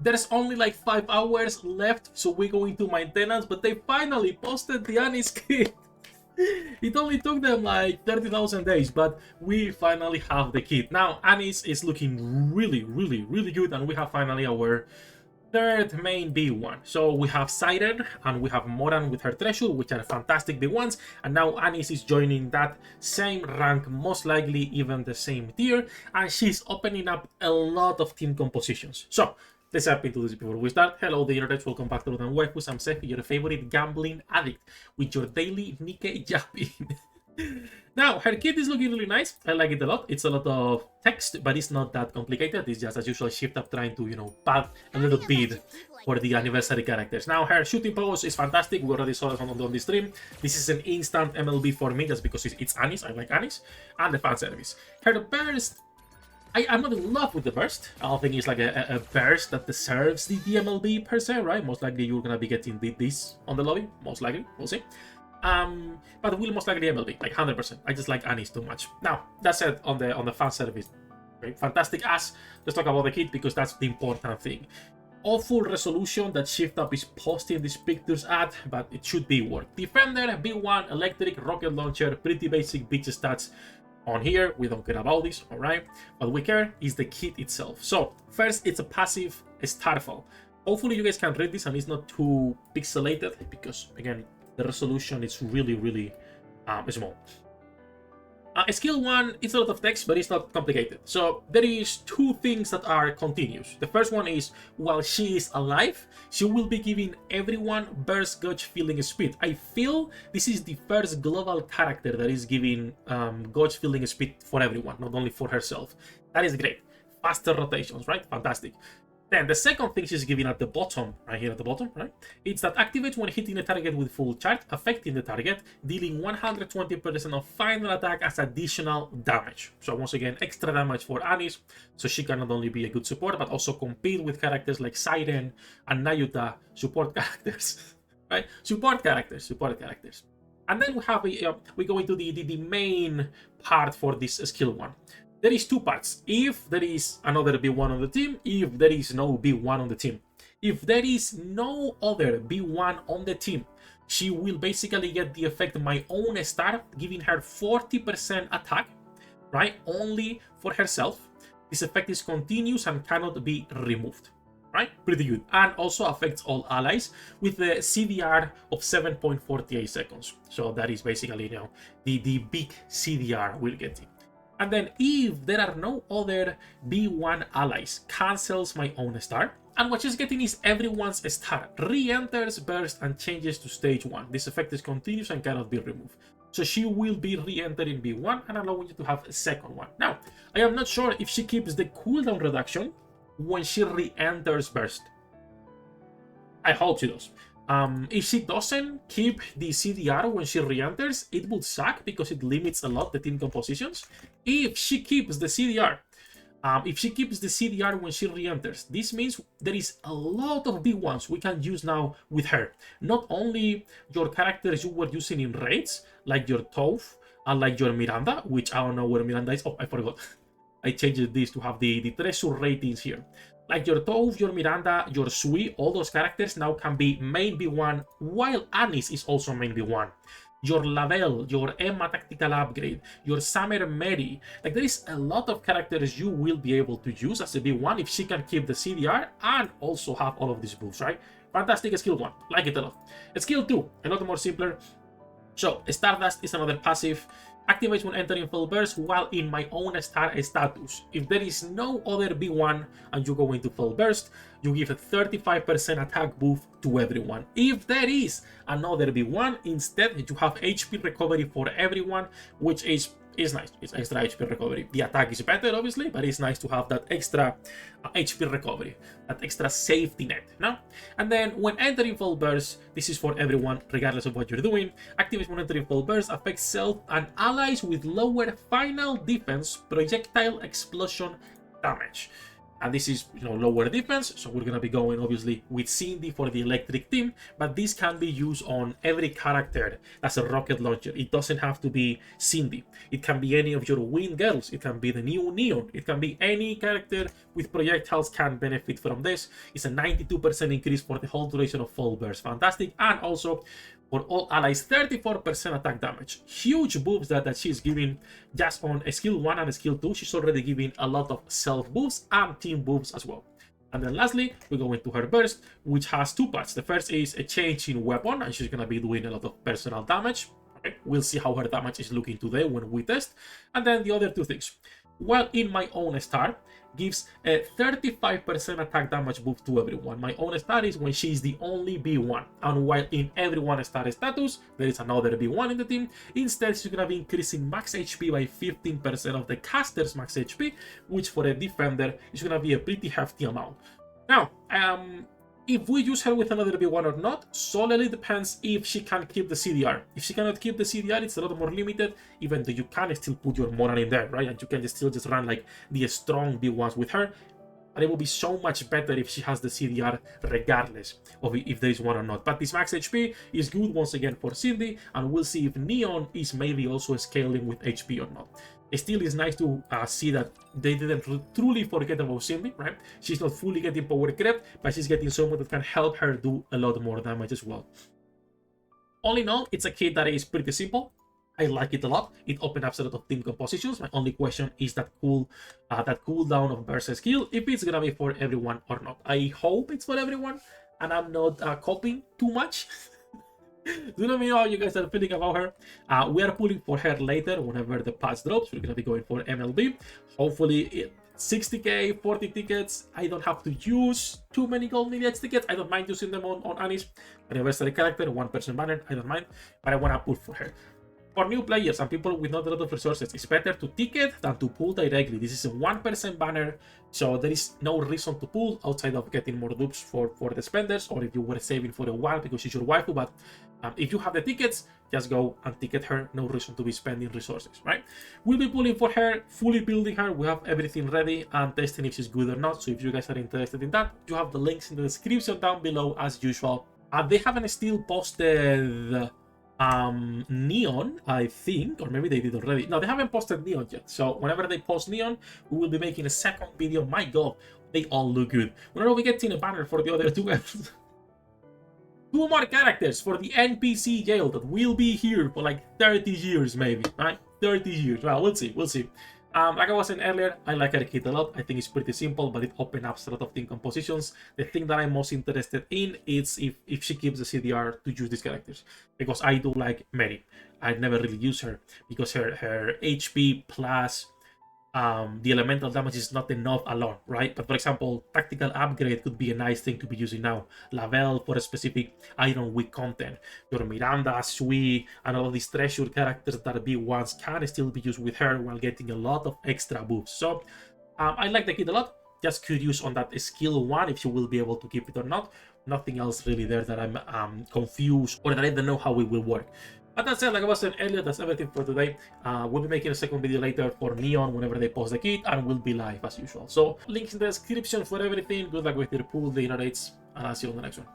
there's only like 5 hours left, so we're going to maintenance, but they finally posted the Annie's kit. It only took them like 30,000 days, but we finally have the kit. Now, Anis is looking really, really, really good, and we have finally our third main B1. So we have Siren and we have Moran with her treasure, which are fantastic B1s, and now Anis is joining that same rank, most likely even the same tier, and she's opening up a lot of team compositions. So let's jump into this before we start. Hello the internet, welcome back to Waifus. I'm Sefhi, your favorite gambling addict, with your daily Nikkei japping. Now, her kit is looking really nice. I like it a lot. It's a lot of text, but it's not that complicated. It's just as usual shift up trying to, pad a little bit for the anniversary characters. Now, her shooting pose is fantastic. We already saw it on the stream. This is an instant MLB for me just because it's Anis. I like Anis. And the fan service. Her burst, I'm not in love with the burst. I don't think it's like a burst that deserves the MLB per se, right? Most likely you're gonna be getting this on the lobby. Most likely, we'll see. But will most likely MLB, like 100%. I just like Anis too much. Now, that said, on the fan service, right? Fantastic ass. Let's talk about the kit because that's the important thing. Awful resolution that Shift Up is posting these pictures at, but it should be worked. Defender, B1, electric, rocket launcher, pretty basic bitch stats on here. We don't care about this, alright? What we care is the kit itself. So, first, it's a passive Starfall. Hopefully you guys can read this and it's not too pixelated because, again, the resolution is really, really small. Skill 1, it's a lot of text, but it's not complicated. So there is two things that are continuous. The first one is, while she is alive, she will be giving everyone burst gauge filling speed. I feel this is the first global character that is giving gauge filling speed for everyone, not only for herself. That is great. Faster rotations, right? Fantastic. Then the second thing she's giving at the bottom, right here at the bottom, right? It's that activates when hitting a target with full charge, affecting the target, dealing 120% of final attack as additional damage. So once again, extra damage for Anis, so she can not only be a good support, but also compete with characters like Siren and Nayuta, support characters, right? Support characters. And then we have we go into the main part for this skill 1. There is two parts. If there is another B1 on the team, if there is no B1 on the team. If there is no other B1 on the team, she will basically get the effect My Own Star, giving her 40% attack, right? Only for herself. This effect is continuous and cannot be removed, right? Pretty good. And also affects all allies with the CDR of 7.48 seconds. So that is basically, the big CDR we're getting. And then if there are no other B1 allies, cancels My Own Star. And what she's getting is everyone's star. Re-enters, burst, and changes to stage 1. This effect is continuous and cannot be removed. So she will be re-entering B1 and allowing you to have a second one. Now, I am not sure if she keeps the cooldown reduction when she re-enters burst. I hope she does. If she doesn't keep the CDR when she re-enters, it will suck because it limits a lot the team compositions. If she keeps the CDR, when she re-enters, this means there is a lot of B1s we can use now with her. Not only your characters you were using in raids, like your Toph and like your Miranda, which I don't know where Miranda is. Oh, I forgot. I changed this to have the treasure ratings here. Like your Toph, your Miranda, your Sui, all those characters now can be main B1, while Anis is also main B1. Your Lavelle, your Emma Tactical Upgrade, your Summer Mary. Like, there is a lot of characters you will be able to use as a B1 if she can keep the CDR and also have all of these buffs, right? Fantastic skill 1. Like it a lot. Skill 2, a lot more simpler. So, Stardust is another passive. Activates when entering full burst while in My Own Star status. If there is no other B1 and you go into full burst, you give a 35% attack buff to everyone. If there is another B1, instead you have HP recovery for everyone, which is nice. It's extra HP recovery. The attack is better, obviously, but it's nice to have that extra HP recovery, that extra safety net, no? And then when entering full burst, this is for everyone, regardless of what you're doing. Activates when entering full burst, affects self and allies with lower final defense projectile explosion damage. And this is, lower defense, so we're gonna be going obviously with Cindy for the electric team, but this can be used on every character that's a rocket launcher. It doesn't have to be Cindy. It can be any of your wind girls. It can be the new Neon. It can be any character with projectiles can benefit from this. It's a 92% increase for the whole duration of full burst. Fantastic. And also for all allies, 34% attack damage. Huge buffs that she's giving just on a skill 1 and a skill 2. She's already giving a lot of self buffs and team buffs as well. And then lastly, we go into her burst, which has 2 parts. The first is a change in weapon, and she's going to be doing a lot of personal damage. Okay, we'll see how her damage is looking today when we test. And then the other 2 things. While in my own star, gives a 35% attack damage buff to everyone. My own star is when she's the only B1, and while in everyone star status there is another B1 in the team, instead she's gonna be increasing max HP by 15% of the caster's max HP, which for a defender is gonna be a pretty hefty amount. Now, if we use her with another B1 or not, solely depends if she can keep the CDR. If she cannot keep the CDR, it's a lot more limited, even though you can still put your Moran in there, right? And you can still just run like the strong B1s with her. But it will be so much better if she has the CDR regardless of if there is one or not. But this max HP is good once again for Cindy, and we'll see if Neon is maybe also scaling with HP or not. It still is nice to see that they didn't truly forget about Cindy, right? She's not fully getting power crept, but she's getting someone that can help her do a lot more damage as well. All in all, it's a kit that is pretty simple. I like it a lot. It opens up a lot of team compositions. My only question is that cooldown of burst skill, if it's gonna be for everyone or not. I hope it's for everyone, and I'm not copying too much. Do let me know how you guys are feeling about her. We are pulling for her later whenever the patch drops. We're gonna be going for MLB. Hopefully 60k, 40 tickets. I don't have to use too many gold lineage tickets. I don't mind using them on Annie's anniversary character, 1% banner. I don't mind, but I wanna pull for her. For new players and people with not a lot of resources, it's better to ticket than to pull directly. This is a 1% banner, so there is no reason to pull outside of getting more dupes for the spenders, or if you were saving for a while because she's your waifu. But if you have the tickets, just go and ticket her. No reason to be spending resources, right? We'll be pulling for her, fully building her. We have everything ready and testing if she's good or not. So if you guys are interested in that, you have the links in the description down below as usual. They haven't still posted Neon, I think, or maybe they did already. No, they haven't posted Neon yet. So whenever they post Neon, we will be making a second video. My god, they all look good. Whenever we get in a banner for the other 2 guys. 2 more characters for the NPC jail that will be here for like 30 years maybe, right? 30 years. Well, we'll see, we'll see. Like I was saying earlier, I like her kit a lot. I think it's pretty simple, but it opens up a lot of team compositions. The thing that I'm most interested in is if she keeps the CDR to use these characters. Because I do like Mary. I never really use her because her HP plus the elemental damage is not enough alone, right? But for example, tactical upgrade could be a nice thing to be using now. Lavelle for a specific iron weak content. Your Miranda, Sui, and all of these treasure characters that B1s can still be used with her while getting a lot of extra buffs. So I like the kit a lot. Just curious on that skill 1 if you will be able to keep it or not. Nothing else really there that I'm confused or that I don't know how it will work. But that's it, like I was saying earlier, that's everything for today. We'll be making a second video later for Neon whenever they post the kit, and we'll be live as usual. So links in the description for everything. Good luck with your pool, the inner rates, and I'll see you on the next one.